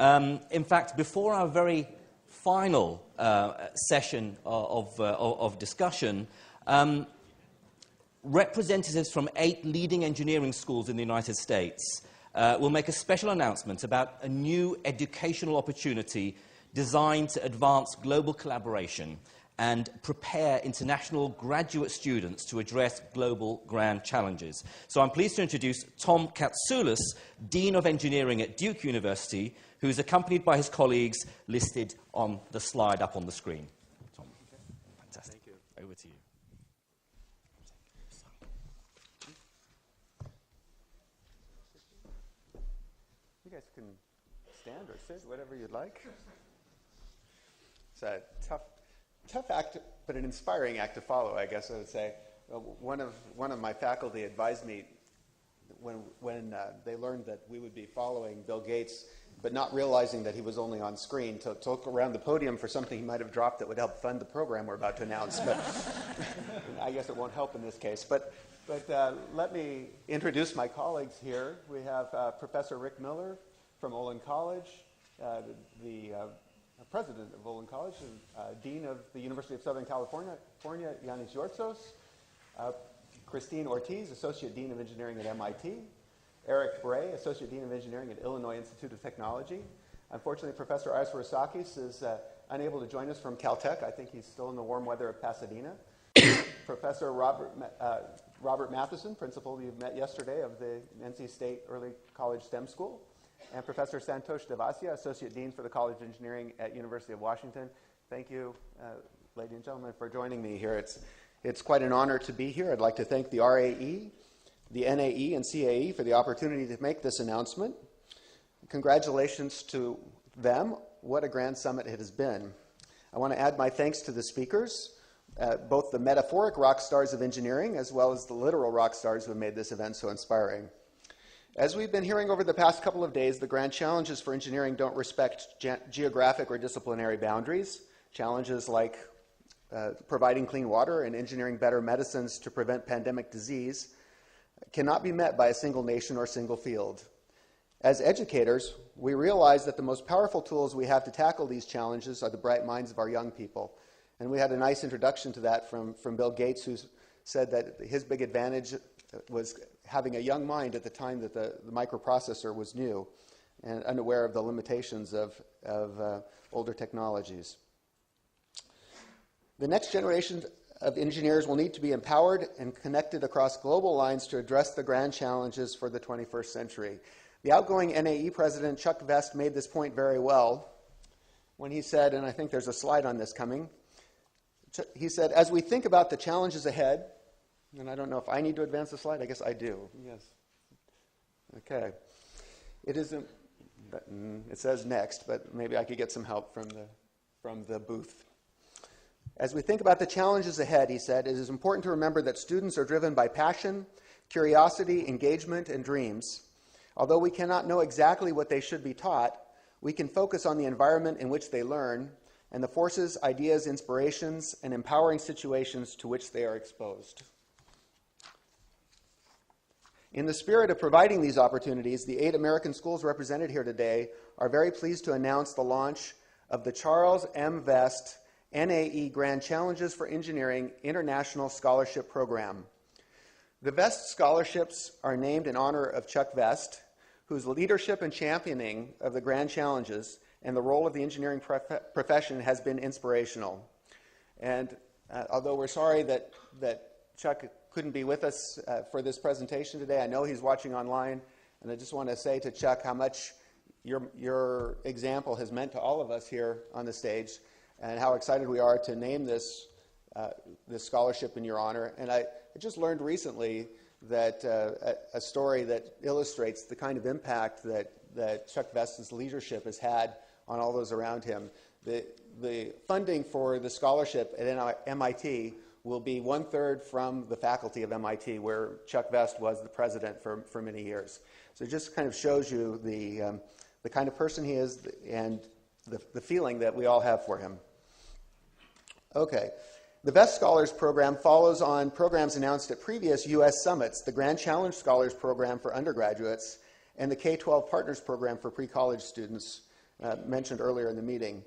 In fact, before our very final session of discussion, representatives from 8 leading engineering schools in the United States will make a special announcement about a new educational opportunity designed to advance global collaboration and prepare international graduate students to address global grand challenges. So I'm pleased to introduce Tom Katsoulis, Dean of Engineering at Duke University, who is accompanied by his colleagues listed on the slide up on the screen. Tom, fantastic. Thank you. Over to you. You guys can stand or sit, whatever you'd like. It's a tough act, but an inspiring act to follow, I guess I would say. One of my faculty advised me when they learned that we would be following Bill Gates, but not realizing that he was only on screen, to look around the podium for something he might have dropped that would help fund the program we're about to announce. But I guess it won't help in this case. But let me introduce my colleagues here. We have Professor Rick Miller from Olin College, the president of Olin College, and Dean of the University of Southern California, Yanis Yortsos, Christine Ortiz, Associate Dean of Engineering at MIT, Eric Bray, Associate Dean of Engineering at Illinois Institute of Technology. Unfortunately, Professor Iswarakis is unable to join us from Caltech. I think he's still in the warm weather of Pasadena. Professor Robert Matheson, principal you met yesterday of the NC State Early College STEM School, and Professor Santosh Devasya, Associate Dean for the College of Engineering at University of Washington. Thank you, ladies and gentlemen, for joining me here. It's quite an honor to be here. I'd like to thank the RAE, the NAE, and CAE for the opportunity to make this announcement. Congratulations to them. What a grand summit it has been. I want to add my thanks to the speakers, both the metaphoric rock stars of engineering as well as the literal rock stars who have made this event so inspiring. As we've been hearing over the past couple of days, the grand challenges for engineering don't respect geographic or disciplinary boundaries. Challenges like providing clean water and engineering better medicines to prevent pandemic disease cannot be met by a single nation or single field. As educators, we realize that the most powerful tools we have to tackle these challenges are the bright minds of our young people. And we had a nice introduction to that from Bill Gates, who said that his big advantage was having a young mind at the time that the microprocessor was new and unaware of the limitations of older technologies. The next generation of engineers will need to be empowered and connected across global lines to address the grand challenges for the 21st century. The outgoing NAE president, Chuck Vest, made this point very well when he said, and I think there's a slide on this coming, he said, as we think about the challenges ahead, and I don't know if I need to advance the slide. I guess I do. Yes. Okay. It isn't. It says next, but maybe I could get some help from the booth. As we think about the challenges ahead, he said, it is important to remember that students are driven by passion, curiosity, engagement, and dreams. Although we cannot know exactly what they should be taught, we can focus on the environment in which they learn and the forces, ideas, inspirations, and empowering situations to which they are exposed. In the spirit of providing these opportunities, the 8 American schools represented here today are very pleased to announce the launch of the Charles M. Vest NAE Grand Challenges for Engineering International Scholarship Program. The Vest Scholarships are named in honor of Chuck Vest, whose leadership and championing of the Grand Challenges and the role of the engineering profession has been inspirational. And although we're sorry that Chuck couldn't be with us for this presentation today, I know he's watching online, and I just want to say to Chuck how much your example has meant to all of us here on the stage, and how excited we are to name this scholarship in your honor. And I just learned recently that a story that illustrates the kind of impact that Chuck Vest's leadership has had on all those around him. The funding for the scholarship at MIT will be 1/3 from the faculty of MIT, where Chuck Vest was the president for many years. So it just kind of shows you the kind of person he is and the feeling that we all have for him. Okay. The Vest Scholars Program follows on programs announced at previous U.S. summits, the Grand Challenge Scholars Program for undergraduates and the K-12 Partners Program for pre-college students. mentioned earlier in the meeting.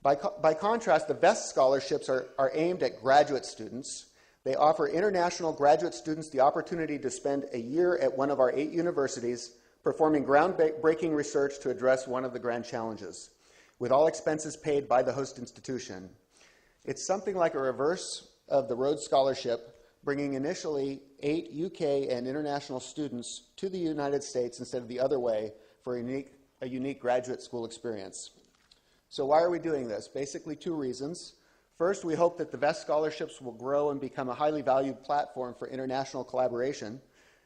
By contrast, the VEST scholarships are aimed at graduate students. They offer international graduate students the opportunity to spend a year at one of our 8 universities performing groundbreaking research to address one of the grand challenges, with all expenses paid by the host institution. It's something like a reverse of the Rhodes Scholarship, bringing initially 8 UK and international students to the United States instead of the other way for a unique graduate school experience. So why are we doing this? Basically 2 reasons. First, we hope that the VEST scholarships will grow and become a highly valued platform for international collaboration,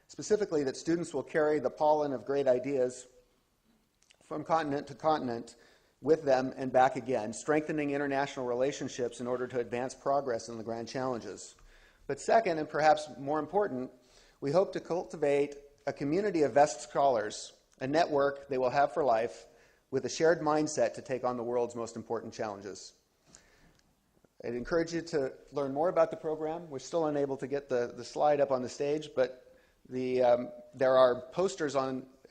specifically that students will carry the pollen of great ideas from continent to continent with them and back again, strengthening international relationships in order to advance progress in the grand challenges. But second, and perhaps more important, we hope to cultivate a community of VEST scholars, a network they will have for life, with a shared mindset to take on the world's most important challenges. I'd encourage you to learn more about the program. We're still unable to get the slide up on the stage, but there are posters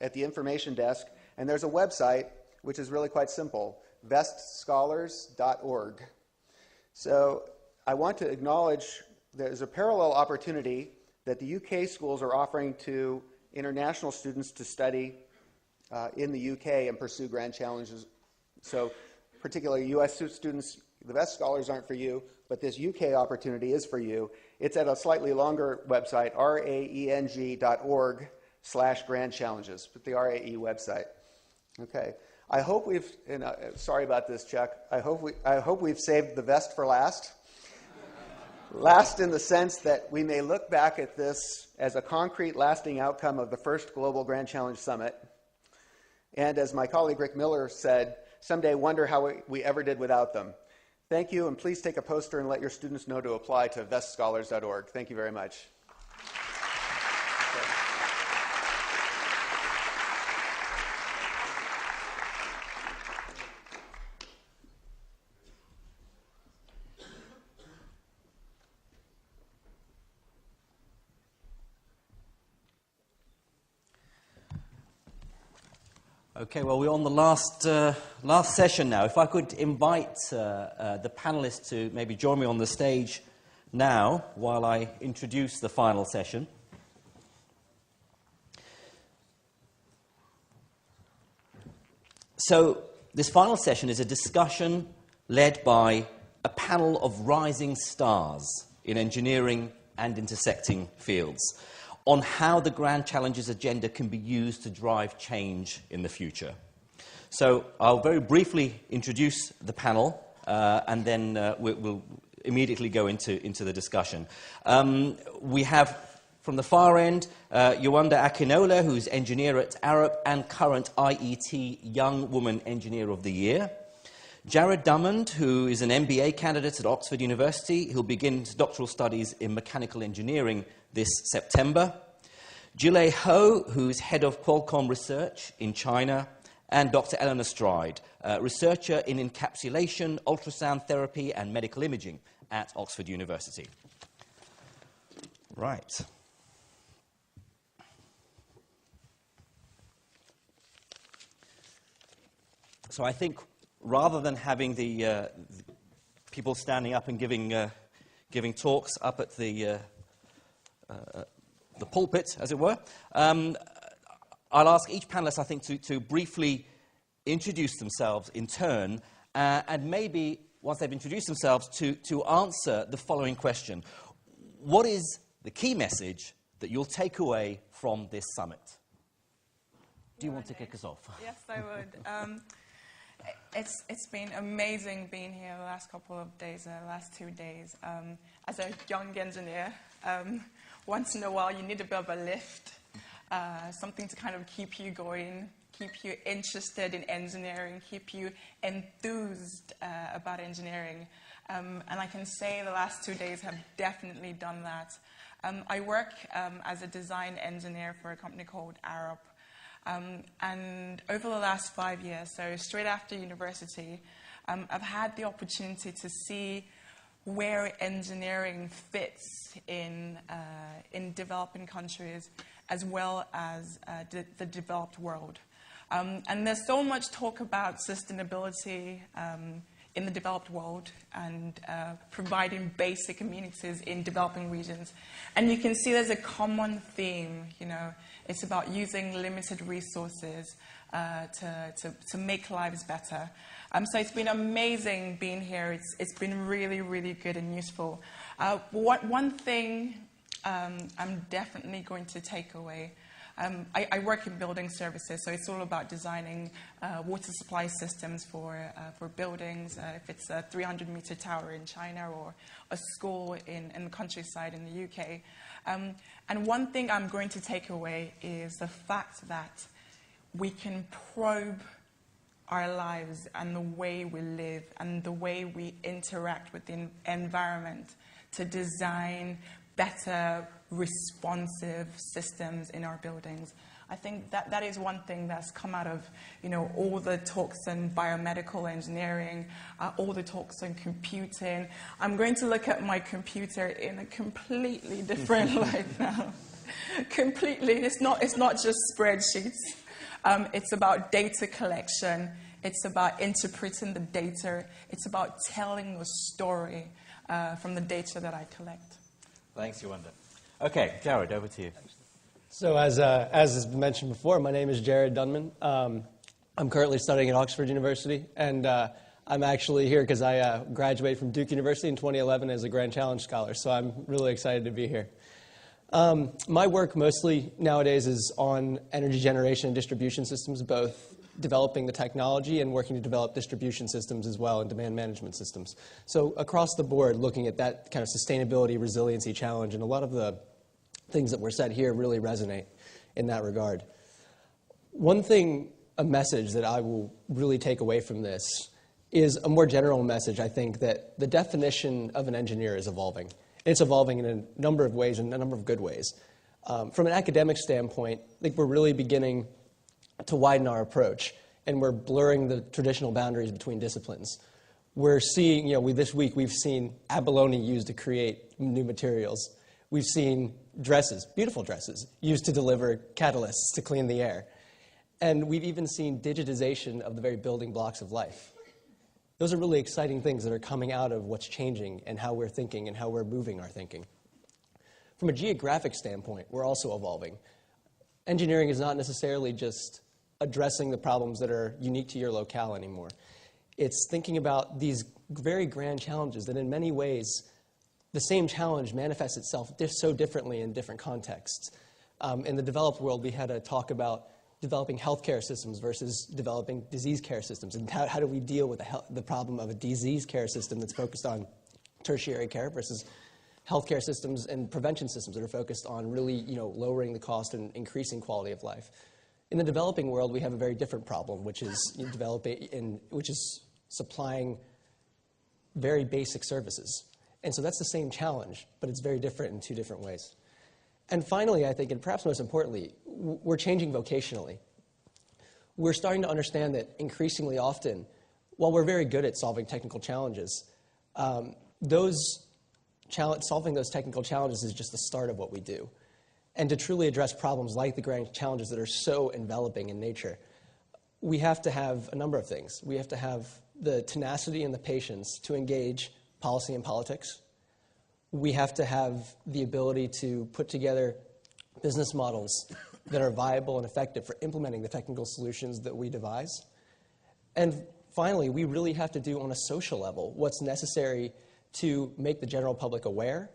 at the information desk, and there's a website which is really quite simple, vestscholars.org. So I want to acknowledge there's a parallel opportunity that the UK schools are offering to international students to study in the UK and pursue grand challenges. So particularly US students, the VEST scholars aren't for you, but this UK opportunity is for you. It's at a slightly longer website, raeng.org/grand challenges, but the RAE website. Okay. I hope we've, sorry about this, Chuck, I hope we've saved the VEST for last. Last in the sense that we may look back at this as a concrete, lasting outcome of the first Global Grand Challenge Summit. And as my colleague Rick Miller said, someday wonder how we ever did without them. Thank you, and please take a poster and let your students know to apply to vestscholars.org. Thank you very much. Okay, well, we're on the last session now. If I could invite the panelists to maybe join me on the stage now while I introduce the final session. So this final session is a discussion led by a panel of rising stars in engineering and intersecting fields on how the Grand Challenges agenda can be used to drive change in the future. So I'll very briefly introduce the panel, and then we'll immediately go into the discussion. We have, from the far end, Yewande Akinola, who's engineer at Arup and current IET Young Woman Engineer of the Year. Jared Drummond, who is an MBA candidate at Oxford University. He'll begin his doctoral studies in mechanical engineering this September. Jilei Ho, who's head of Qualcomm Research in China. And Dr. Eleanor Stride, researcher in encapsulation, ultrasound therapy, and medical imaging at Oxford University. Right. So I think rather than having the people standing up and giving talks up at the pulpit, as it were, I'll ask each panelist, I think, to briefly introduce themselves in turn, and maybe, once they've introduced themselves, to answer the following question. What is the key message that you'll take away from this summit? Do you want to kick us off? Yes, I would. It's been amazing being here the last couple of days, the last 2 days. As a young engineer, once in a while you need a bit of a lift, something to kind of keep you going, keep you interested in engineering, keep you enthused about engineering. And I can say the last 2 days have definitely done that. I work as a design engineer for a company called Arup. And over the last 5 years, so straight after university, I've had the opportunity to see where engineering fits in developing countries as well as the developed world. And there's so much talk about sustainability in the developed world and providing basic amenities in developing regions. And you can see there's a common theme, you know. It's about using limited resources to make lives better. So it's been amazing being here. It's been really, really good and useful. One thing I'm definitely going to take away, I work in building services, so it's all about designing water supply systems for buildings, if it's a 300-meter tower in China or a school in the countryside in the UK. And one thing I'm going to take away is the fact that we can probe our lives and the way we live and the way we interact with the environment to design better, responsive systems in our buildings. I think that is one thing that's come out of, you know, all the talks on biomedical engineering, all the talks on computing. I'm going to look at my computer in a completely different light now. Completely. It's not just spreadsheets. It's about data collection. It's about interpreting the data. It's about telling a story from the data that I collect. Thanks, Yolanda. Okay, Jared, over to you. So as has been mentioned before, my name is Jared Dunman. I'm currently studying at Oxford University, and I'm actually here because I graduated from Duke University in 2011 as a Grand Challenge Scholar, so I'm really excited to be here. My work mostly nowadays is on energy generation and distribution systems, both developing the technology and working to develop distribution systems as well and demand management systems. So across the board, looking at that kind of sustainability, resiliency challenge, and a lot of the things that were said here really resonate in that regard. One thing, a message that I will really take away from this is a more general message, I think, that the definition of an engineer is evolving. It's evolving in a number of ways, and a number of good ways. From an academic standpoint, I think we're really beginning to widen our approach, and we're blurring the traditional boundaries between disciplines. We're seeing, this week we've seen abalone used to create new materials. We've seen dresses, beautiful dresses, used to deliver catalysts to clean the air. And we've even seen digitization of the very building blocks of life. Those are really exciting things that are coming out of what's changing and how we're thinking and how we're moving our thinking. From a geographic standpoint, we're also evolving. Engineering is not necessarily just addressing the problems that are unique to your locale anymore. It's thinking about these very grand challenges that in many ways the same challenge manifests itself so differently in different contexts. In the developed world, we had a talk about developing healthcare systems versus developing disease care systems, and how do we deal with the problem of a disease care system that's focused on tertiary care versus healthcare systems and prevention systems that are focused on really lowering the cost and increasing quality of life. In the developing world, we have a very different problem, which is supplying very basic services. And so that's the same challenge, but it's very different in two different ways. And finally, I think, and perhaps most importantly, we're changing vocationally. We're starting to understand that increasingly often, while we're very good at solving technical challenges, solving those technical challenges is just the start of what we do. And to truly address problems like the grand challenges that are so enveloping in nature, we have to have a number of things. We have to have the tenacity and the patience to engage policy and politics. We have to have the ability to put together business models that are viable and effective for implementing the technical solutions that we devise. And finally, we really have to do on a social level what's necessary to make the general public aware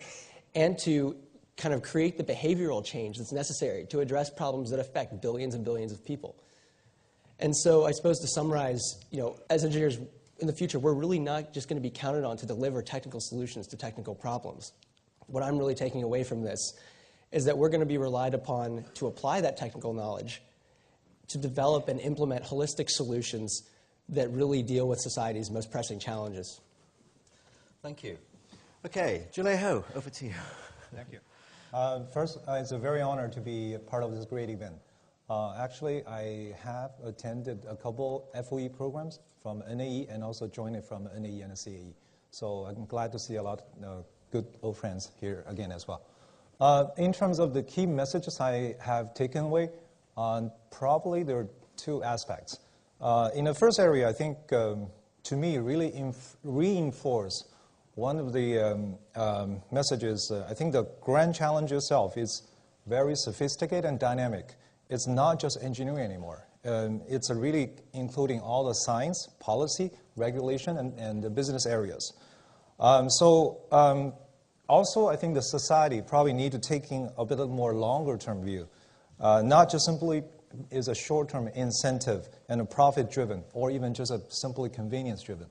and to kind of create the behavioral change that's necessary to address problems that affect billions and billions of people. And so I suppose to summarize, as engineers in the future, we're really not just going to be counted on to deliver technical solutions to technical problems. What I'm really taking away from this is that we're going to be relied upon to apply that technical knowledge to develop and implement holistic solutions that really deal with society's most pressing challenges. Thank you. Okay, Julie Ho, over to you. Thank you. First, it's a very honor to be a part of this great event. Actually, I have attended a couple FOE programs from NAE and also joined it from NAE and CAE. So I'm glad to see a lot of good old friends here again as well. In terms of the key messages I have taken away, probably there are two aspects. In the first area, I think, to me, really reinforce one of the messages. I think the grand challenge itself is very sophisticated and dynamic. It's not just engineering anymore. It's really including all the science, policy, regulation, and the business areas. Also, I think the society probably need to take in a bit of more longer-term view, not just simply is a short-term incentive and a profit-driven, or even just a simply convenience-driven.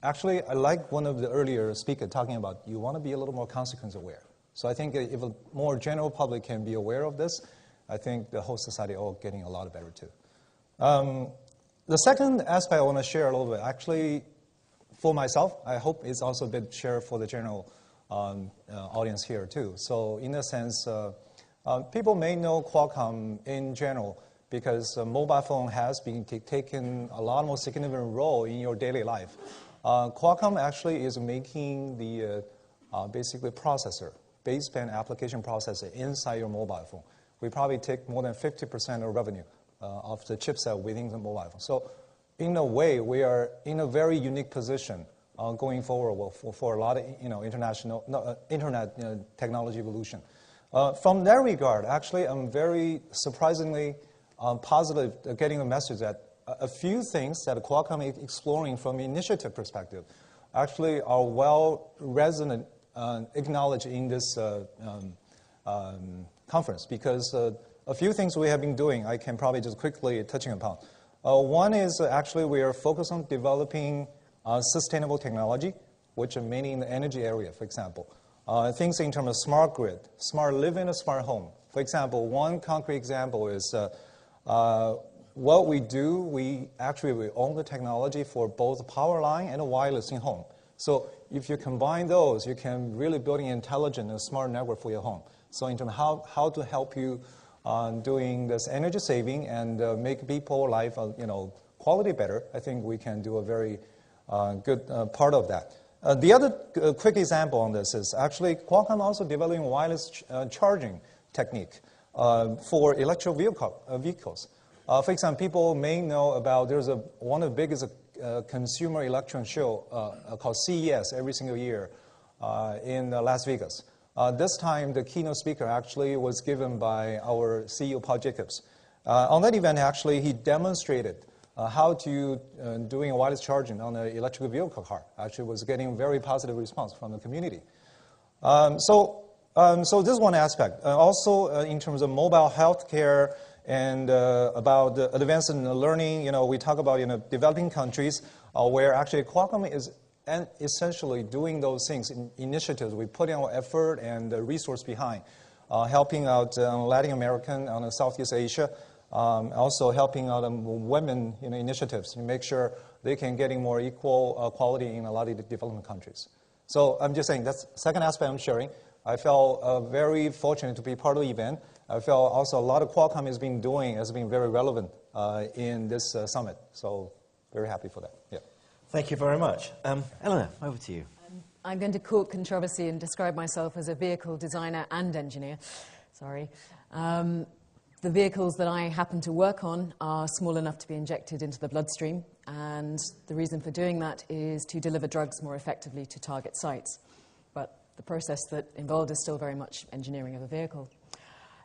Actually, I like one of the earlier speakers talking about you want to be a little more consequence-aware. So I think if a more general public can be aware of this, I think the whole society all getting a lot better too. The second aspect I want to share a little bit, actually, for myself, I hope it's also a bit shared for the general audience here too. So in a sense, people may know Qualcomm in general because mobile phone has been taken a lot more significant role in your daily life. Qualcomm actually is making the basically processor, baseband application processor inside your mobile phone. We probably take more than 50% of revenue of the chipset within the mobile phone. So in a way, we are in a very unique position going forward for a lot of internet technology evolution. From that regard, actually, I'm very surprisingly positive getting the message that a few things that Qualcomm is exploring from an initiative perspective actually are well resonant, acknowledged in this conference, because a few things we have been doing, I can probably just quickly touching upon. One is actually we are focused on developing sustainable technology, which are mainly in the energy area, for example. Things in terms of smart grid, smart living, and smart home. For example, one concrete example is what we do, we own the technology for both power line and wireless in home. So if you combine those, you can really build an intelligent and smart network for your home. So in terms of how to help you doing this energy saving and make people life quality better, I think we can do a very good part of that. The other quick example on this is actually Qualcomm also developing wireless charging technique for electric vehicles. For example, people may know about there's one of the biggest consumer electronic show called CES every single year in Las Vegas. This time, the keynote speaker actually was given by our CEO, Paul Jacobs. On that event, actually, he demonstrated how to doing wireless charging on an electric vehicle car. Actually, was getting very positive response from the community. So this is one aspect. Also, in terms of mobile healthcare and about the advanced learning, we talk about developing countries where actually Qualcomm is essentially doing those things, initiatives. We put in our effort and resource behind, helping out Latin American, Southeast Asia, also helping out women initiatives to make sure they can getting more equal quality in a lot of the developing countries. So I'm just saying that's the second aspect I'm sharing. I felt very fortunate to be part of the event. I felt also a lot of Qualcomm has been very relevant in this summit. So very happy for that. Yeah. Thank you very much. Eleanor, over to you. I'm going to court controversy and describe myself as a vehicle designer and engineer. Sorry. The vehicles that I happen to work on are small enough to be injected into the bloodstream, and the reason for doing that is to deliver drugs more effectively to target sites. But the process that involved is still very much engineering of a vehicle.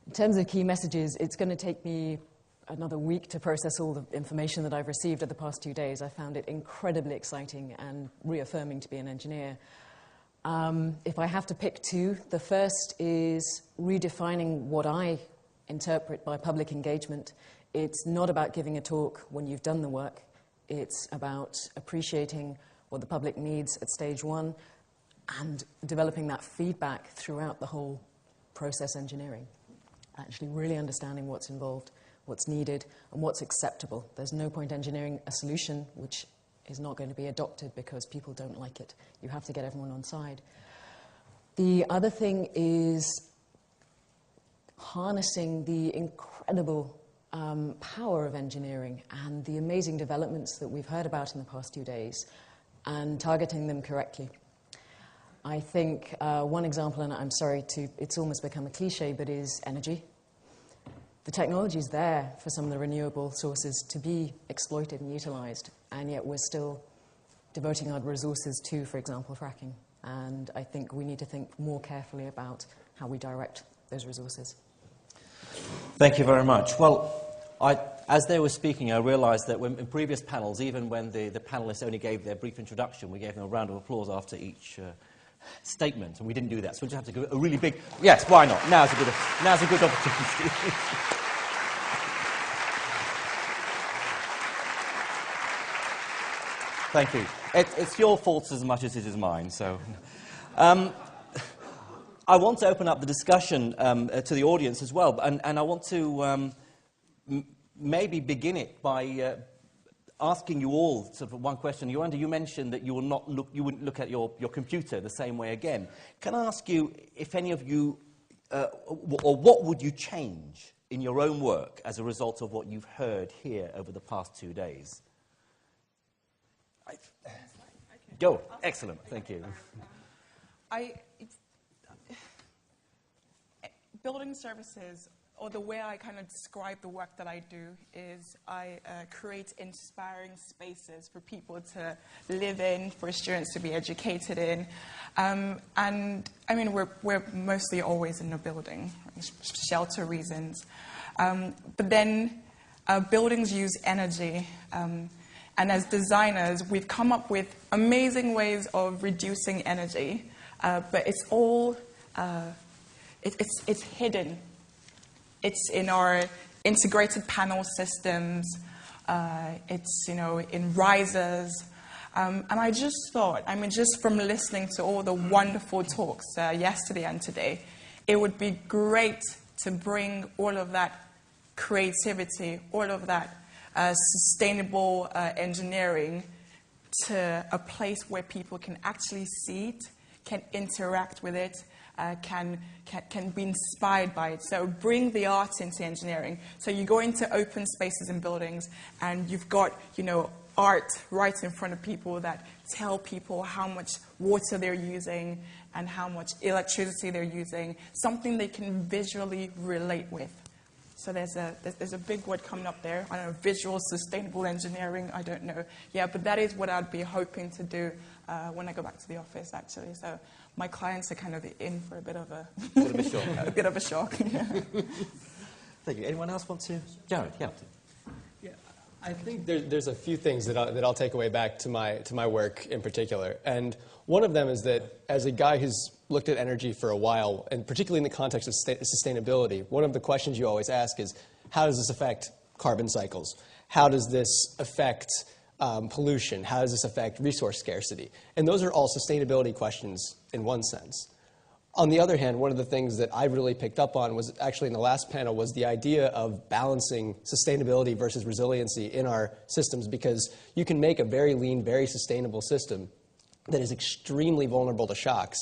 In terms of key messages, it's going to take me another week to process all the information that I've received over the past 2 days. I found it incredibly exciting and reaffirming to be an engineer. If I have to pick two, the first is redefining what I interpret by public engagement. It's not about giving a talk when you've done the work. It's about appreciating what the public needs at stage one and developing that feedback throughout the whole process engineering. Actually really understanding what's involved, what's needed, and what's acceptable. There's no point engineering a solution which is not going to be adopted because people don't like it. You have to get everyone on side. The other thing is harnessing the incredible power of engineering and the amazing developments that we've heard about in the past 2 days and targeting them correctly. I think one example, and I'm sorry it's almost become a cliche, but is energy. The technology is there for some of the renewable sources to be exploited and utilized, and yet we're still devoting our resources to, for example, fracking. And I think we need to think more carefully about how we direct those resources. Thank you very much. Well, as they were speaking, I realized that in previous panels, even when the panelists only gave their brief introduction, we gave them a round of applause after each statement, and we didn't do that. So we just have to give a really big... Yes, why not? Now's a good opportunity. Thank you. It's your fault as much as it is mine, so... I want to open up the discussion to the audience as well, and I want to maybe begin it by asking you all sort of one question. Yolanda, you mentioned that you wouldn't look at your computer the same way again. Can I ask you if any of you, or what would you change in your own work as a result of what you've heard here over the past 2 days? Go. Excellent. Thank you. Building services, or the way I kind of describe the work that I do, is I create inspiring spaces for people to live in, for students to be educated in. And I mean, we're mostly always in a building, shelter reasons. But then buildings use energy. And as designers, we've come up with amazing ways of reducing energy, but it's all... It's hidden. It's in our integrated panel systems. It's, in risers. And I just thought, just from listening to all the wonderful talks yesterday and today, it would be great to bring all of that creativity, all of that sustainable engineering to a place where people can actually see it, can interact with it, can be inspired by it. So bring the art into engineering. So you go into open spaces and buildings, and you've got, art right in front of people that tell people how much water they're using and how much electricity they're using, something they can visually relate with. So there's a big word coming up there. I don't know, visual sustainable engineering, I don't know. Yeah, but that is what I'd be hoping to do when I go back to the office, actually. So my clients are kind of in for a bit of a... shock. A bit of a shock, yeah. Thank you. Anyone else want to? Jared, yeah. Yeah, I think there's a few things that I'll take away back to my work in particular. And one of them is that as a guy who's looked at energy for a while, and particularly in the context of sustainability, one of the questions you always ask is, how does this affect carbon cycles? How does this affect pollution? How does this affect resource scarcity? And those are all sustainability questions in one sense. On the other hand, one of the things that I really picked up on was actually in the last panel was the idea of balancing sustainability versus resiliency in our systems, because you can make a very lean, very sustainable system that is extremely vulnerable to shocks.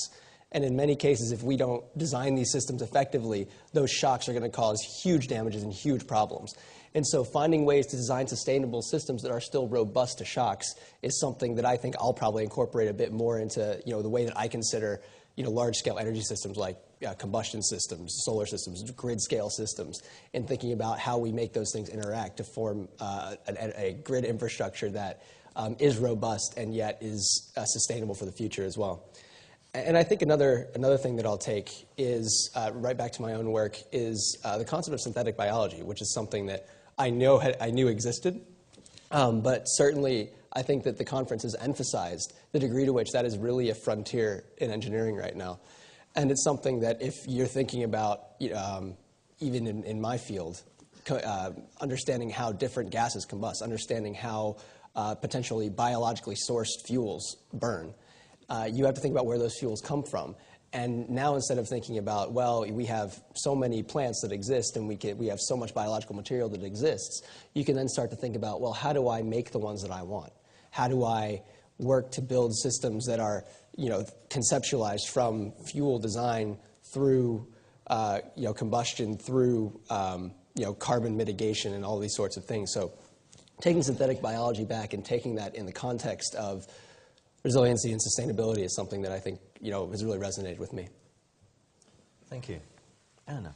And in many cases, if we don't design these systems effectively, those shocks are going to cause huge damages and huge problems. And so finding ways to design sustainable systems that are still robust to shocks is something that I think I'll probably incorporate a bit more into the way that I consider large-scale energy systems like combustion systems, solar systems, grid-scale systems, and thinking about how we make those things interact to form a grid infrastructure that is robust and yet is sustainable for the future as well. And I think another thing that I'll take is, right back to my own work, is the concept of synthetic biology, which is something that I knew existed, but certainly I think that the conference has emphasized the degree to which that is really a frontier in engineering right now. And it's something that if you're thinking about, even in my field, understanding how different gases combust, understanding how potentially biologically sourced fuels burn, you have to think about where those fuels come from. And now instead of thinking about, well, we have so many plants that exist and we have so much biological material that exists, you can then start to think about, well, how do I make the ones that I want? How do I work to build systems that are, conceptualized from fuel design through, combustion, through, carbon mitigation and all these sorts of things. So taking synthetic biology back and taking that in the context of resiliency and sustainability is something that I think, has really resonated with me. Thank you. Anna.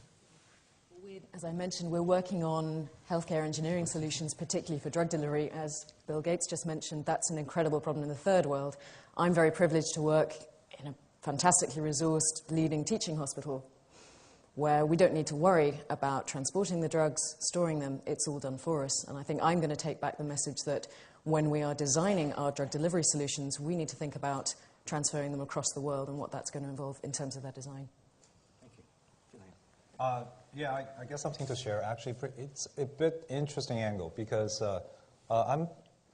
With As I mentioned, we're working on healthcare engineering solutions, particularly for drug delivery. As Bill Gates just mentioned, that's an incredible problem in the third world. I'm very privileged to work in a fantastically resourced leading teaching hospital where we don't need to worry about transporting the drugs, storing them. It's all done for us. And I think I'm going to take back the message that when we are designing our drug delivery solutions, we need to think about transferring them across the world and what that's going to involve in terms of their design. Yeah, I guess something to share. Actually, it's a bit interesting angle because I'm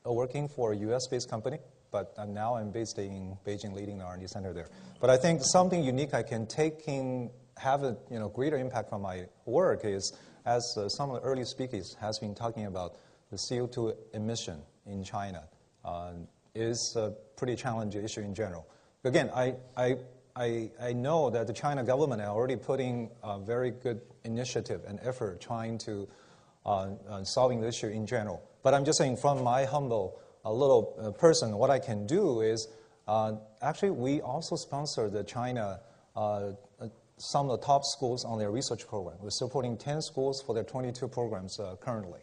working for a US-based company, but now I'm based in Beijing, leading the R&D center there. But I think something unique I can have a greater impact from my work is, as some of the early speakers has been talking about, the CO2 emission in China is a pretty challenging issue in general. Again, I know that the China government are already putting a very good initiative and effort trying to solving the issue in general. But I'm just saying from my humble little person, what I can do is actually we also sponsor the China some of the top schools on their research program. We're supporting 10 schools for their 22 programs currently.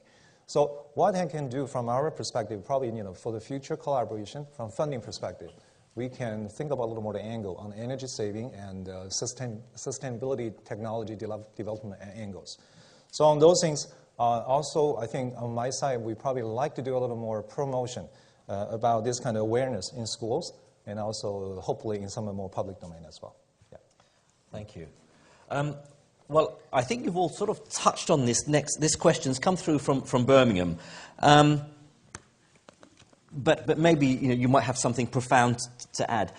So what I can do from our perspective, probably for the future collaboration from funding perspective, we can think about a little more the angle on energy saving and sustainability technology development angles. So on those things, also I think on my side, we probably like to do a little more promotion about this kind of awareness in schools and also hopefully in some more public domain as well. Yeah. Thank you. Well, I think you've all sort of touched on this This question's come through from Birmingham. But maybe you might have something profound to add.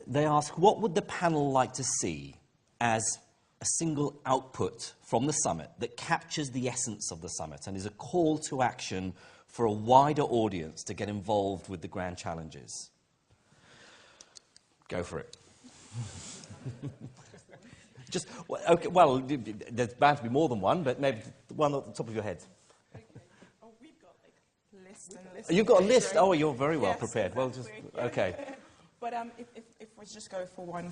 They ask, what would the panel like to see as a single output from the summit that captures the essence of the summit and is a call to action for a wider audience to get involved with the grand challenges? Go for it. Just, okay, well, there's bound to be more than one, but maybe one at the top of your head. Oh, we've got like lists and lists. You've got a list? Oh, you're very well Yes, prepared. exactly. Well, just, okay. But if we just go for one,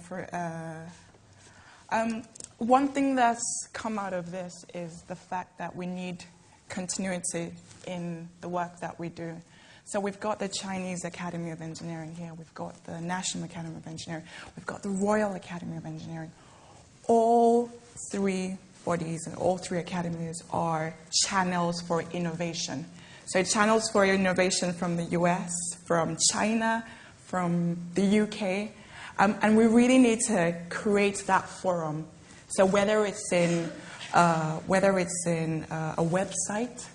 one thing that's come out of this is the fact that we need continuity in the work that we do. So we've got the Chinese Academy of Engineering here, we've got the National Academy of Engineering, we've got the Royal Academy of Engineering. All three bodies and all three academies are channels for innovation. So channels for innovation from the US, from China, from the UK, and we really need to create that forum. So whether it's in a website,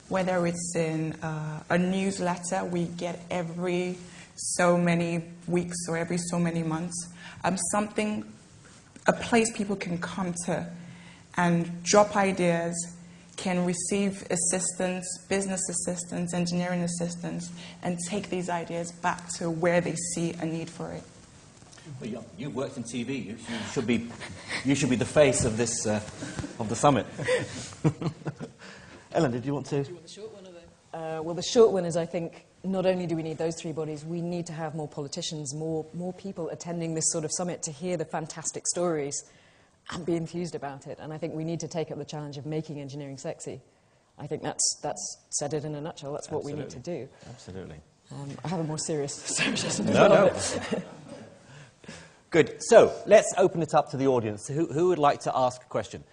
whether it's in a newsletter we get every so many weeks or every so many months, a place people can come to and drop ideas, can receive assistance, business assistance, engineering assistance, and take these ideas back to where they see a need for it. Well, you've worked in TV. You should be the face of this of the summit. Ellen, did you want to? Do you want the short one or the? Well, the short one is, I think, not only do we need those three bodies, we need to have more politicians, more people attending this sort of summit to hear the fantastic stories and be enthused about it. And I think we need to take up the challenge of making engineering sexy. I think that's said it in a nutshell. That's what we need to do. Absolutely. I have a more serious suggestion. No. Good. So let's open it up to the audience. Who would like to ask a question?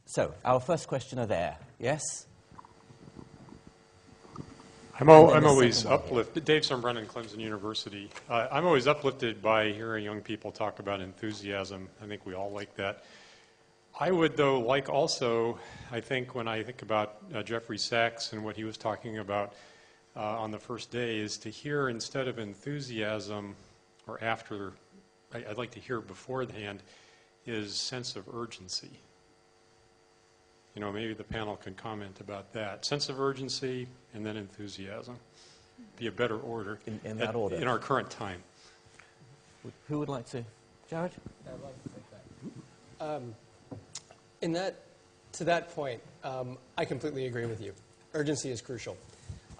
So our first questioner there. Yes? I'm always uplifted. Dave Sombrennan, Clemson University. I'm always uplifted by hearing young people talk about enthusiasm. I think we all like that. I would, though, like also, I think when I think about Jeffrey Sachs and what he was talking about on the first day, is to hear instead of enthusiasm or after, I'd like to hear beforehand, is sense of urgency. Maybe the panel can comment about that. Sense of urgency and then enthusiasm. Be a better order. In that order. In our current time. Who would like to? Jared? I'd like to take that. To that point, I completely agree with you. Urgency is crucial.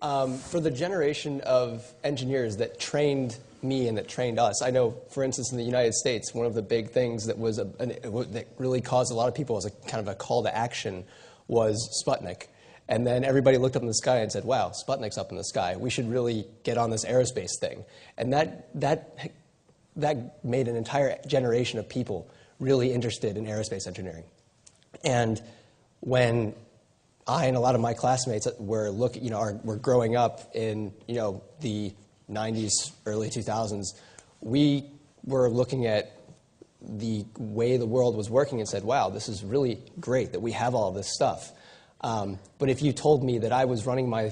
For the generation of engineers that trained me and that trained us, I know, for instance, in the United States, one of the big things that was that really caused a lot of people as a kind of a call to action was Sputnik. And then everybody looked up in the sky and said, wow, Sputnik's up in the sky. We should really get on this aerospace thing. And that made an entire generation of people really interested in aerospace engineering. And when I and a lot of my classmates were growing up in the 90s, early 2000s, we were looking at the way the world was working and said, wow, this is really great that we have all this stuff. But if you told me that I was running my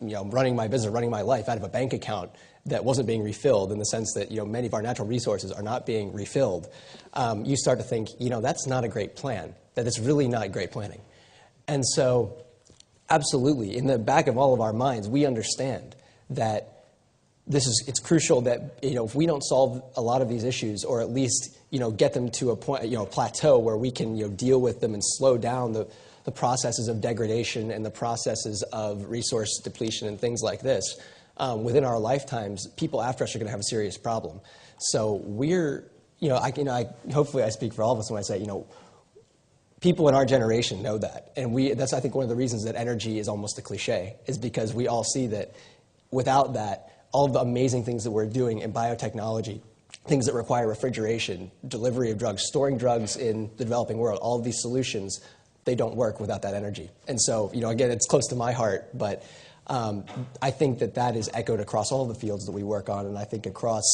business, running my life out of a bank account that wasn't being refilled, in the sense that many of our natural resources are not being refilled, you start to think, that's not a great plan. That it's really not great planning. And so, absolutely, in the back of all of our minds, we understand that it's crucial that if we don't solve a lot of these issues, or at least get them to a point, a plateau where we can deal with them and slow down the processes of degradation and the processes of resource depletion and things like this, within our lifetimes, people after us are going to have a serious problem. So we're, hopefully I speak for all of us when I say, people in our generation know that. And that's, I think, one of the reasons that energy is almost a cliche, is because we all see that without that, all of the amazing things that we're doing in biotechnology, things that require refrigeration, delivery of drugs, storing drugs in the developing world, all of these solutions, they don't work without that energy. And so, again, it's close to my heart, but I think that is echoed across all the fields that we work on, and I think across,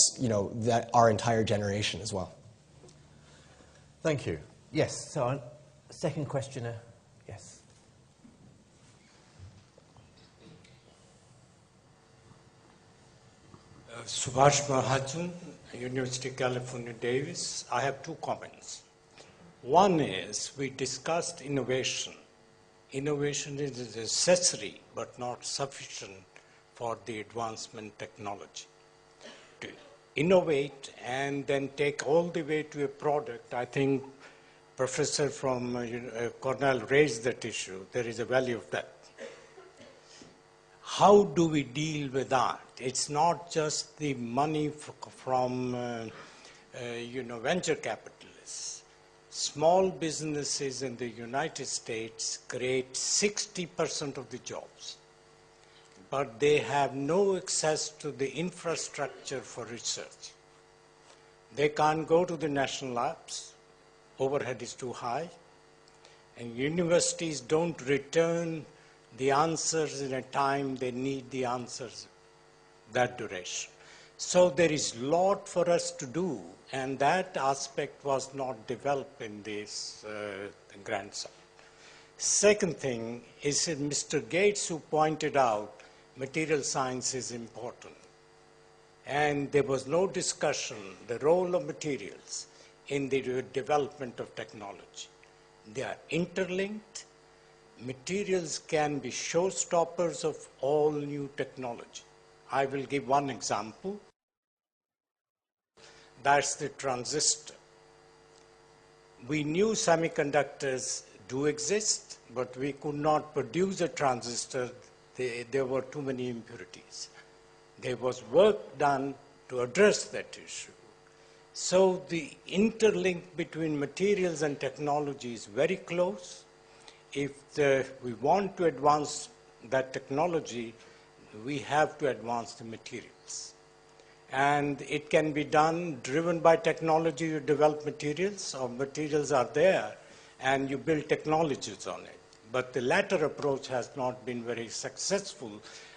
our entire generation as well. Thank you. Yes, so second questioner, yes. Subhash Mahajan, University of California, Davis. I have two comments. One is, we discussed innovation. Innovation is necessary but not sufficient for the advancement technology. To innovate and then take all the way to a product, I think Professor from Cornell raised that issue. There is a value of that. How do we deal with that? It's not just the money from venture capitalists. Small businesses in the United States create 60% of the jobs, but they have no access to the infrastructure for research. They can't go to the national labs. Overhead is too high, and universities don't return the answers in a time they need the answers, that duration. So there is a lot for us to do, and that aspect was not developed in this grant. Second thing is Mr. Gates, who pointed out material science is important. And there was no discussion, the role of materials in the development of technology. They are interlinked. Materials can be showstoppers of all new technology. I will give one example. That's the transistor. We knew semiconductors do exist, but we could not produce a transistor. There were too many impurities. There was work done to address that issue. So the interlink between materials and technology is very close. If we want to advance that technology, we have to advance the materials. And it can be done driven by technology. You develop materials, or materials are there, and you build technologies on it. But the latter approach has not been very successful.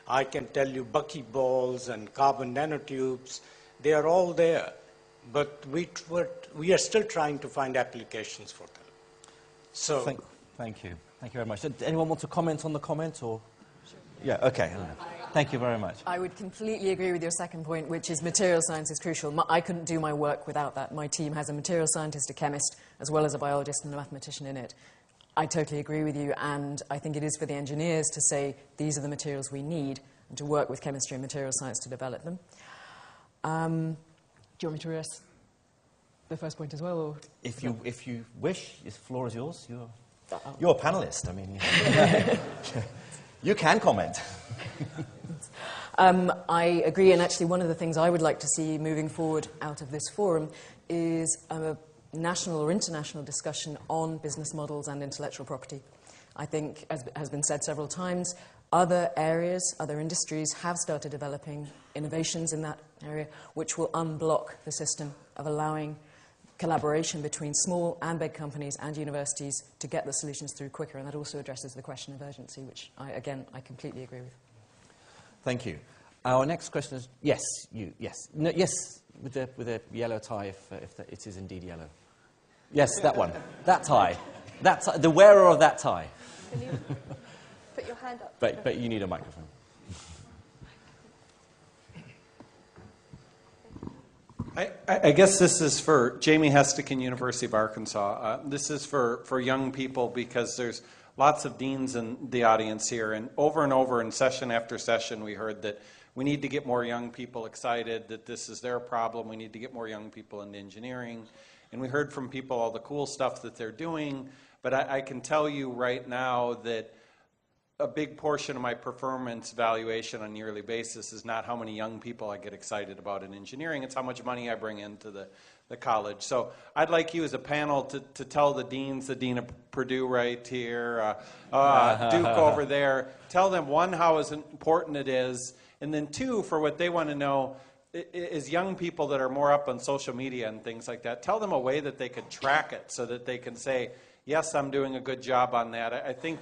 I can tell you buckyballs and carbon nanotubes, they are all there. But we are still trying to find applications for them. So Thank you. Thank you very much. Did anyone want to comment on the comment? Or? Sure. Yeah, okay. Thank you very much. I would completely agree with your second point, which is material science is crucial. I couldn't do my work without that. My team has a material scientist, a chemist, as well as a biologist and a mathematician in it. I totally agree with you, and I think it is for the engineers to say these are the materials we need and to work with chemistry and material science to develop them. Do you want me to address the first point as well? Or? If you wish, the floor is yours. You're a panelist. I mean, you can comment. I agree, and actually one of the things I would like to see moving forward out of this forum is a national or international discussion on business models and intellectual property. I think, as has been said several times, other areas, other industries have started developing innovations in that area which will unblock the system of allowing collaboration between small and big companies and universities to get the solutions through quicker, and that also addresses the question of urgency, which, I completely agree with. Thank you. Our next question is, yes, you, yes. No, yes, with a yellow tie, if it is indeed yellow. Yes, that one. That tie. The wearer of that tie. Can you put your hand up? But you need a microphone. I guess this is for Jamie Hestican, University of Arkansas. This is for young people because there's lots of deans in the audience here. And over in session after session, we heard that we need to get more young people excited, that this is their problem. We need to get more young people into engineering. And we heard from people all the cool stuff that they're doing. But I can tell you right now that a big portion of my performance evaluation on a yearly basis is not how many young people I get excited about in engineering. It's how much money I bring into the college. So I'd like you as a panel to tell the deans, the Dean of Purdue right here, Duke over there, tell them, one, how important it is, and then two, for what they want to know, is young people that are more up on social media and things like that, tell them a way that they could track it so that they can say, yes, I'm doing a good job on that. I think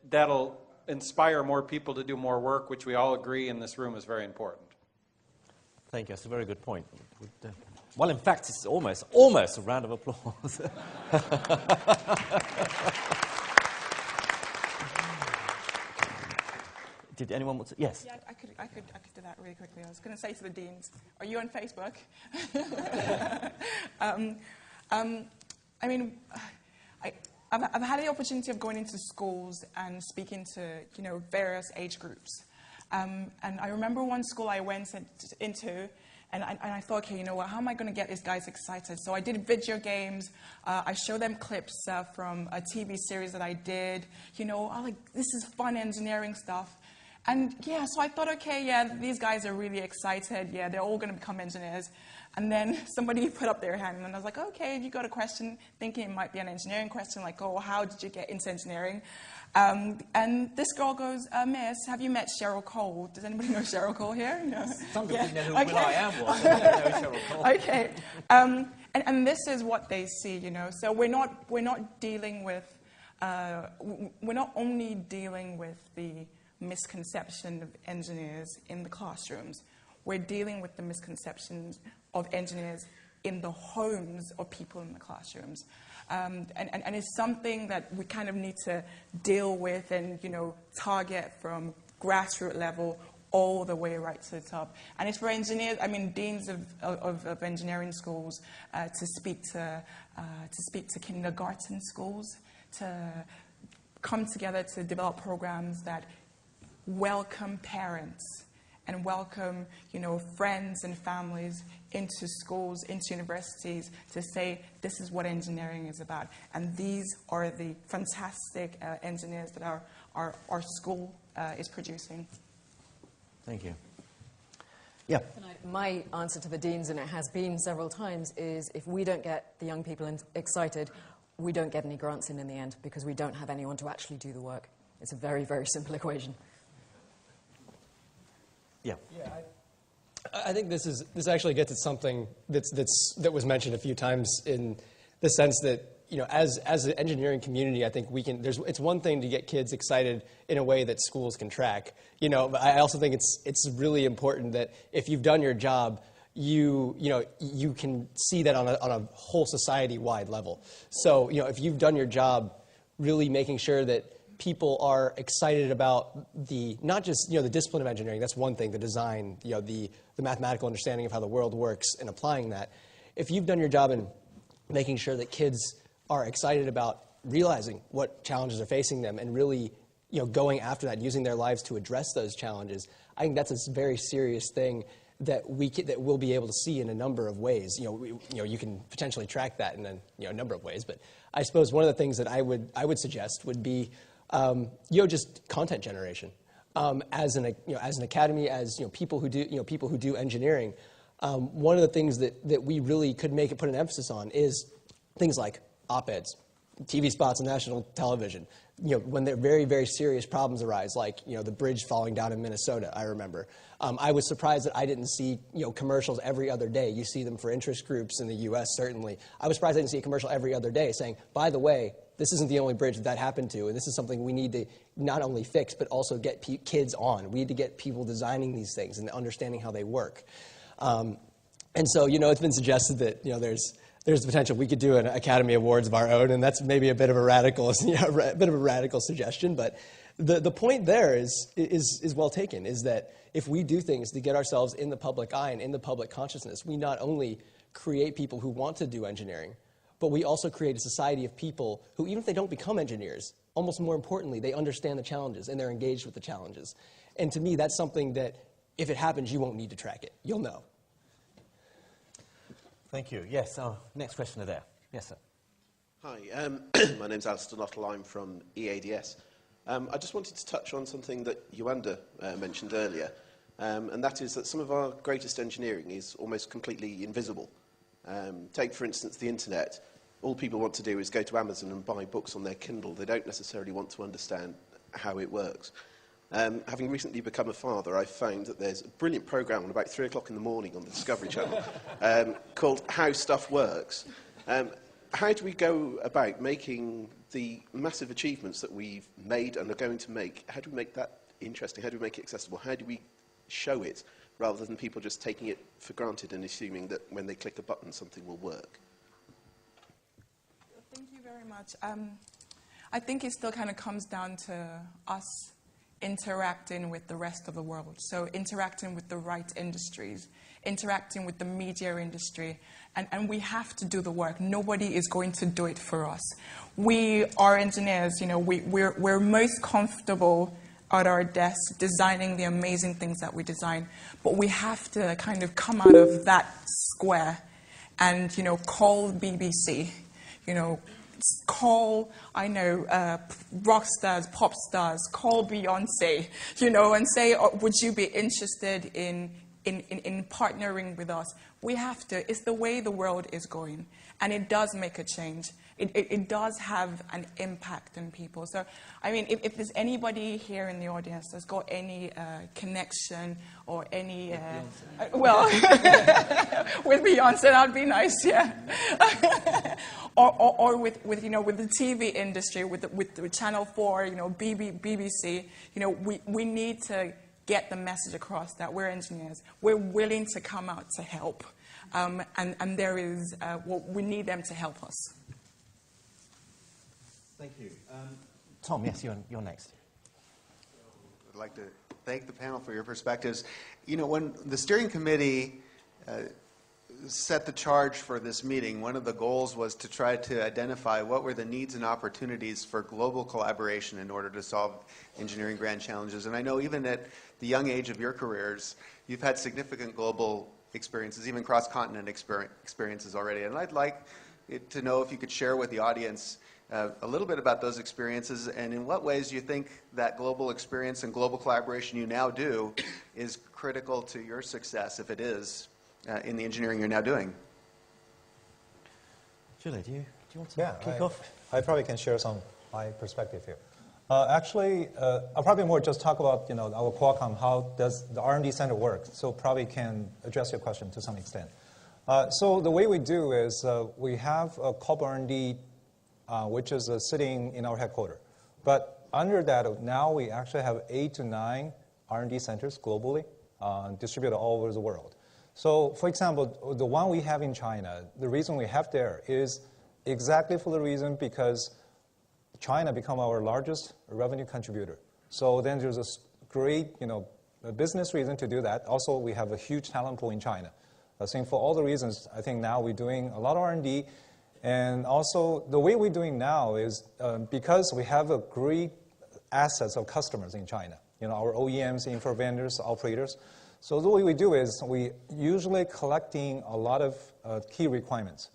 that'll inspire more people to do more work, which we all agree in this room is very important. Thank you. That's a very good point. Well, in fact, it's almost a round of applause. Did anyone want to? Yes. Yeah, I could do that really quickly. I was going to say to the deans, are you on Facebook? I mean, I've had the opportunity of going into schools and speaking to, various age groups. And I remember one school I went into, and I thought, okay, how am I going to get these guys excited? So I did video games. I showed them clips from a TV series that I did. This is fun engineering stuff. And yeah, so I thought, okay, yeah, these guys are really excited. Yeah, they're all going to become engineers. And then somebody put up their hand, and I was like, okay, you got a question, thinking it might be an engineering question, like, oh, how did you get into engineering? And this girl goes, Miss, have you met Cheryl Cole? Does anybody know Cheryl Cole here? No. Some people know who I am. I know Cheryl Cole. Okay. And this is what they see, So we're not dealing with, we're not only dealing with the misconception of engineers in the classrooms. We're dealing with the misconceptions of engineers in the homes of people in the classrooms. And it's something that we kind of need to deal with and, target from grassroots level all the way right to the top. And it's for engineers, deans of engineering schools to speak to kindergarten schools, to come together to develop programs that welcome parents and welcome, friends and families into schools, into universities to say, this is what engineering is about. And these are the fantastic engineers that our school is producing. Thank you. Yeah. My answer to the deans, and it has been several times, is if we don't get the young people excited, we don't get any grants in the end because we don't have anyone to actually do the work. It's a very, very simple equation. Yeah. I think this actually gets at something that was mentioned a few times in the sense that as an engineering community, I think it's one thing to get kids excited in a way that schools can track. But I also think it's really important that if you've done your job, you can see that on a whole society-wide level. So if you've done your job, really making sure that people are excited about not just the discipline of engineering. That's one thing, the design, the mathematical understanding of how the world works and applying that. If you've done your job in making sure that kids are excited about realizing what challenges are facing them and really going after that, using their lives to address those challenges, I think that's a very serious thing that we'll be able to see in a number of ways. You can potentially track that in a number of ways, but I suppose one of the things that I would suggest would be just content generation. as an academy, as people who do engineering, one of the things that we really could put an emphasis on is things like op-eds, TV spots on national television. When there very, very serious problems arise, like the bridge falling down in Minnesota, I remember. I was surprised that I didn't see commercials every other day. You see them for interest groups in the U.S. certainly. I was surprised I didn't see a commercial every other day saying, by the way, this isn't the only bridge that happened to, and this is something we need to not only fix but also get kids on. We need to get people designing these things and understanding how they work. And so it's been suggested that there's the potential we could do an Academy Awards of our own, and that's maybe a bit of a radical, suggestion. But the point there is well taken. Is that if we do things to get ourselves in the public eye and in the public consciousness, we not only create people who want to do engineering, but we also create a society of people who, even if they don't become engineers, almost more importantly, they understand the challenges and they're engaged with the challenges. And to me, that's something that if it happens, you won't need to track it. You'll know. Thank you. Yes, our next questioner there. Yes, sir. Hi, my name's Alistair Nuttall. I'm from EADS. I just wanted to touch on something that Yuanda mentioned earlier, and that is that some of our greatest engineering is almost completely invisible. Take, for instance, the internet. All people want to do is go to Amazon and buy books on their Kindle. They don't necessarily want to understand how it works. Having recently become a father, I've found that there's a brilliant program at about 3 o'clock in the morning on the Discovery Channel called How Stuff Works. How do we go about making the massive achievements that we've made and are going to make, how do we make that interesting? How do we make it accessible? How do we show it rather than people just taking it for granted and assuming that when they click a button something will work? Thank you very much. I think it still kind of comes down to us interacting with the rest of the world. So interacting with the right industries, interacting with the media industry, and we have to do the work. Nobody is going to do it for us. We are engineers, we're most comfortable at our desk designing the amazing things that we design, but we have to kind of come out of that square and, call BBC, call, rock stars, pop stars, call Beyonce, and say, would you be interested in partnering with us? We have to. It's the way the world is going. And it does make a change. It does have an impact on people. So, if there's anybody here in the audience that's got any connection or any... with Beyonce, that'd be nice, yeah. or with the TV industry, with Channel 4, BBC, we need to get the message across that we're engineers. We're willing to come out to help. And there is, we need them to help us. Thank you. Tom, yes, you're next. I'd like to thank the panel for your perspectives. When the steering committee set the charge for this meeting, one of the goals was to try to identify what were the needs and opportunities for global collaboration in order to solve engineering grand challenges. And I know even at the young age of your careers, you've had significant global experiences, even cross-continent experiences already. And I'd like to know if you could share with the audience a little bit about those experiences, and in what ways you think that global experience and global collaboration you now do is critical to your success, if it is, in the engineering you're now doing. Julie, do you want to kick off? I probably can share some my perspective here. Actually, I'll probably more just talk about our Qualcomm, how does the R&D center work, so probably can address your question to some extent. So the way we do is we have a corp R&D which is sitting in our headquarters. But under that, now we actually have 8 to 9 R&D centers globally, distributed all over the world. So, for example, the one we have in China, the reason we have there is exactly for the reason because China become our largest revenue contributor. So then there's a great, a business reason to do that. Also, we have a huge talent pool in China. I think for all the reasons, I think now we're doing a lot of R&D. And also, the way we're doing now is because we have a great assets of customers in China, our OEMs, infra vendors, operators. So the way we do is we usually collecting a lot of key requirements.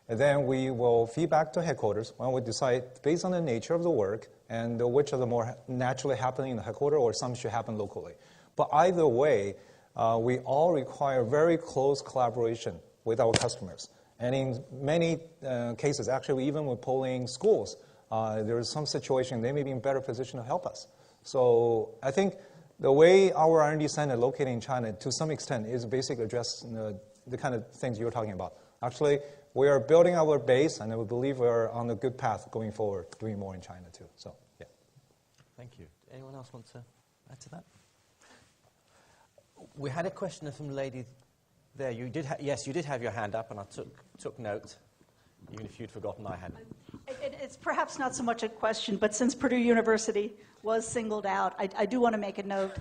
And then we will feed back to headquarters when we decide, based on the nature of the work, and which are the more naturally happening in the headquarters, or some should happen locally. But either way, we all require very close collaboration with our customers. And in many cases, actually, even with polling schools, there is some situation they may be in better position to help us. So I think the way our R&D center located in China, to some extent, is basically addressing the kind of things you were talking about. Actually, we are building our base, and we believe we are on a good path going forward, doing more in China too. So, yeah. Thank you. Anyone else want to add to that? We had a question from the lady there. You did yes, you did have your hand up, and I took note, even if you'd forgotten I hadn't. It's perhaps not so much a question, but since Purdue University was singled out, I do want to make a note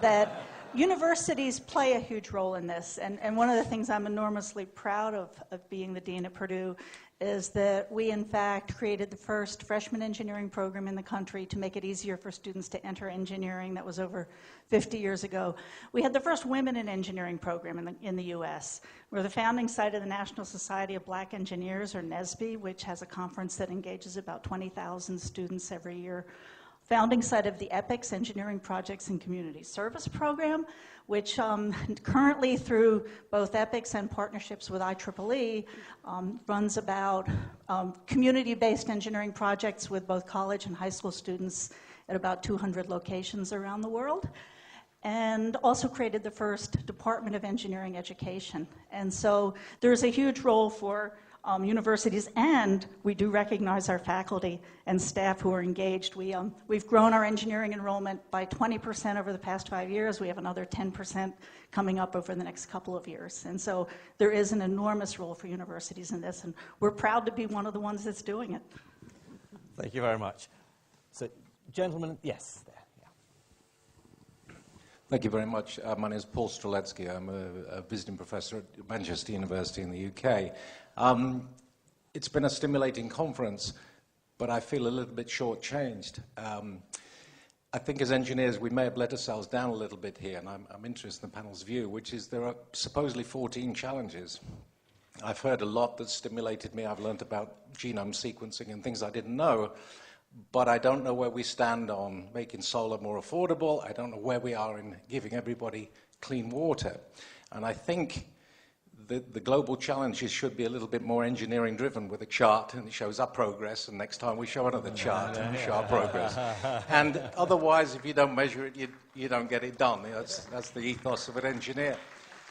that universities play a huge role in this. And one of the things I'm enormously proud of being the dean at Purdue is that we, in fact, created the first freshman engineering program in the country to make it easier for students to enter engineering. That was over 50 years ago. We had the first women in engineering program in the U.S. We're the founding site of the National Society of Black Engineers, or NSBE, which has a conference that engages about 20,000 students every year. Founding site of the EPICS, Engineering Projects and Community Service Program, which currently through both EPICS and partnerships with IEEE runs about community-based engineering projects with both college and high school students at about 200 locations around the world, and also created the first Department of Engineering Education. And so there's a huge role for universities, and we do recognize our faculty and staff who are engaged. We've grown our engineering enrollment by 20% over the past 5 years. We have another 10% coming up over the next couple of years. And so there is an enormous role for universities in this, and we're proud to be one of the ones that's doing it. Thank you very much. So, gentlemen, yes, there. Yeah. Thank you very much. My name is Paul Streletsky. I'm a visiting professor at Manchester University in the UK. It's been a stimulating conference, but I feel a little bit shortchanged. I think as engineers we may have let ourselves down a little bit here, and I'm interested in the panel's view, which is there are supposedly 14 challenges. I've heard a lot that stimulated me. I've learned about genome sequencing and things I didn't know, but I don't know where we stand on making solar more affordable. I don't know where we are in giving everybody clean water. And I think the global challenges should be a little bit more engineering driven, with a chart, and it shows our progress, and next time we show another chart and we show our progress. And otherwise, if you don't measure it, you don't get it done. That's the ethos of an engineer.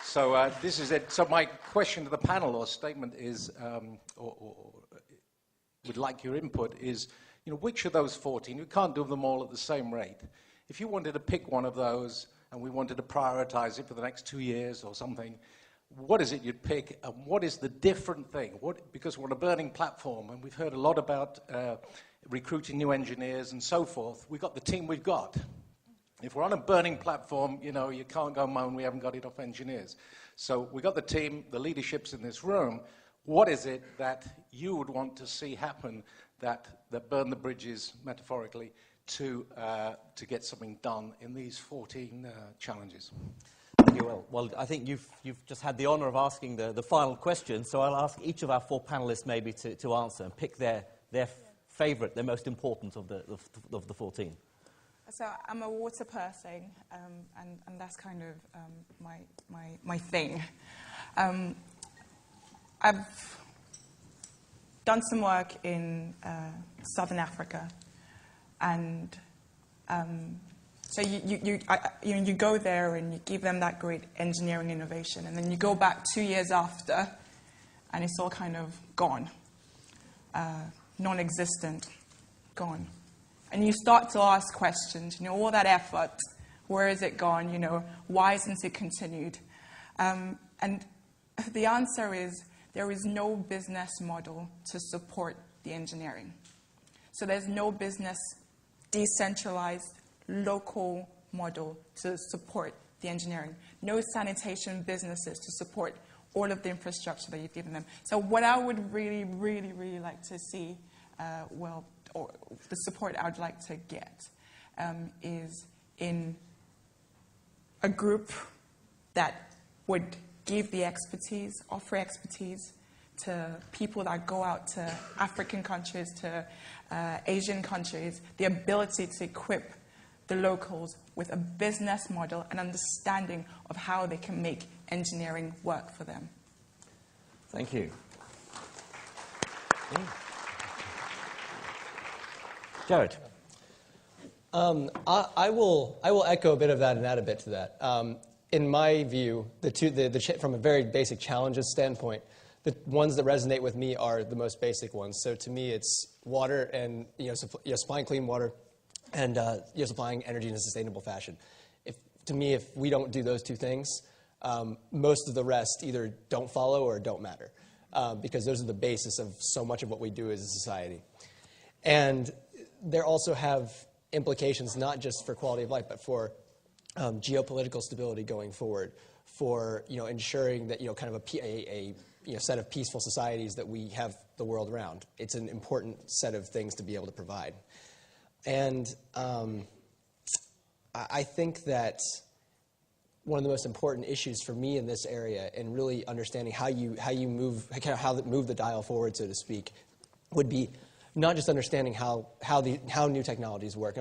So this is it. So my question to the panel, or statement, is, or would like your input, is, which of those 14, we can't do them all at the same rate. If you wanted to pick one of those and we wanted to prioritize it for the next 2 years or something, what is it you'd pick, and what is the different thing? Because we're on a burning platform, and we've heard a lot about recruiting new engineers and so forth. We've got the team we've got. If we're on a burning platform, you can't go moan we haven't got enough engineers. So we've got the team, the leadership's in this room. What is it that you would want to see happen that burn the bridges, metaphorically, to get something done in these 14 challenges? Well, I think you've just had the honour of asking the final question, so I'll ask each of our 4 panellists maybe to answer and pick their favourite, their most important of the 14. So I'm a water person, and that's kind of my thing. I've done some work in Southern Africa, and so you go there and you give them that great engineering innovation, and then you go back 2 years after, and it's all kind of gone, non-existent, gone. And you start to ask questions, all that effort, where is it gone, why isn't it continued? And the answer is there is no business model to support the engineering. So there's no business, decentralized, local model to support the engineering. No sanitation businesses to support all of the infrastructure that you've given them. So what I would really, really, really like to see, or the support I would like to get, is in a group that would give the expertise, offer expertise to people that go out to African countries, to Asian countries, the ability to equip the locals with a business model and understanding of how they can make engineering work for them. Thank you. Jared. I will echo a bit of that and add a bit to that. In my view, from a very basic challenges standpoint, the ones that resonate with me are the most basic ones. So to me, it's water and supplying clean water and supplying energy in a sustainable fashion. To me, if we don't do those two things, most of the rest either don't follow or don't matter, because those are the basis of so much of what we do as a society. And they also have implications not just for quality of life, but for geopolitical stability going forward, for ensuring that kind of a set of peaceful societies that we have the world around. It's an important set of things to be able to provide. And I think that one of the most important issues for me in this area, and really understanding how you move the dial forward, so to speak, would be not just understanding how new technologies work,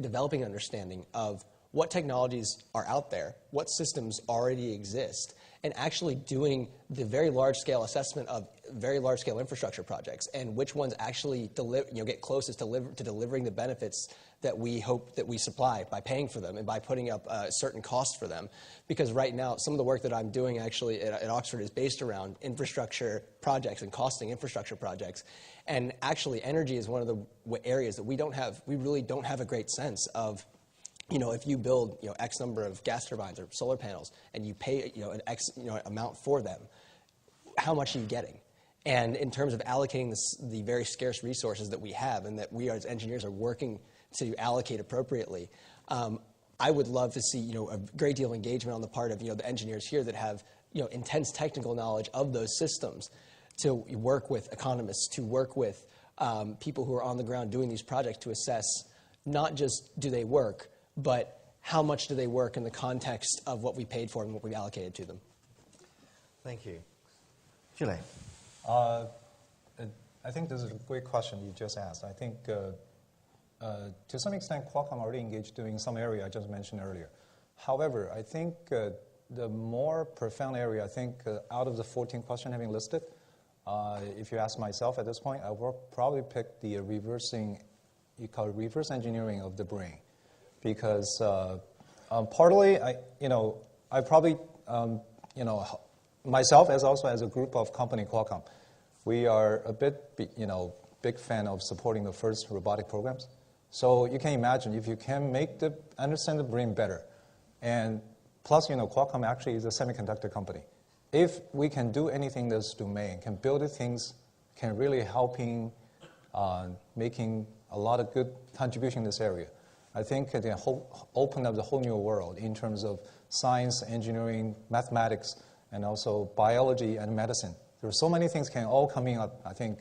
developing understanding of what technologies are out there, what systems already exist, and actually doing the very large-scale assessment of very large-scale infrastructure projects and which ones actually get closest to delivering the benefits that we hope that we supply by paying for them and by putting up a certain cost for them. Because right now, some of the work that I'm doing actually at Oxford is based around infrastructure projects and costing infrastructure projects. And actually, energy is one of the areas that we really don't have a great sense of. If you build X number of gas turbines or solar panels and you pay an X amount for them, how much are you getting? And in terms of allocating the very scarce resources that we have and that we as engineers are working to allocate appropriately, I would love to see a great deal of engagement on the part of the engineers here that have intense technical knowledge of those systems, to work with economists, to work with people who are on the ground doing these projects to assess not just do they work, but how much do they work in the context of what we paid for and what we allocated to them. Thank you. Julie. I think this is a great question you just asked. I think to some extent Qualcomm already engaged doing some area I just mentioned earlier. However, I think the more profound area, I think out of the 14 questions having listed, if you ask myself at this point, I will probably pick the reverse engineering of the brain. Because partly, I probably, myself as also as a group of company Qualcomm, we are a bit, big fan of supporting the first robotic programs. So you can imagine if you can understand the brain better, and plus, Qualcomm actually is a semiconductor company. If we can do anything in this domain, can build things, can really helping making a lot of good contribution in this area. I think it can open up the whole new world in terms of science, engineering, mathematics, and also biology and medicine. There are so many things can all coming up, I think,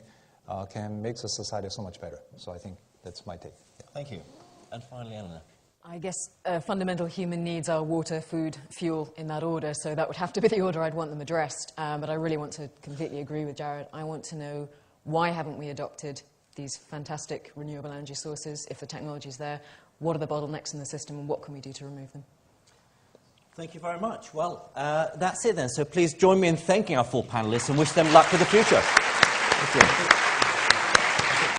can make the society so much better. So I think that's my take. Yeah. Thank you. And finally, Eleanor. I guess fundamental human needs are water, food, fuel, in that order, so that would have to be the order I'd want them addressed. But I really want to completely agree with Jared. I want to know, why haven't we adopted these fantastic renewable energy sources if the technology's there? What are the bottlenecks in the system, and what can we do to remove them? Thank you very much. Well, that's it then. So please join me in thanking our 4 panelists and wish them luck for the future. Thank you.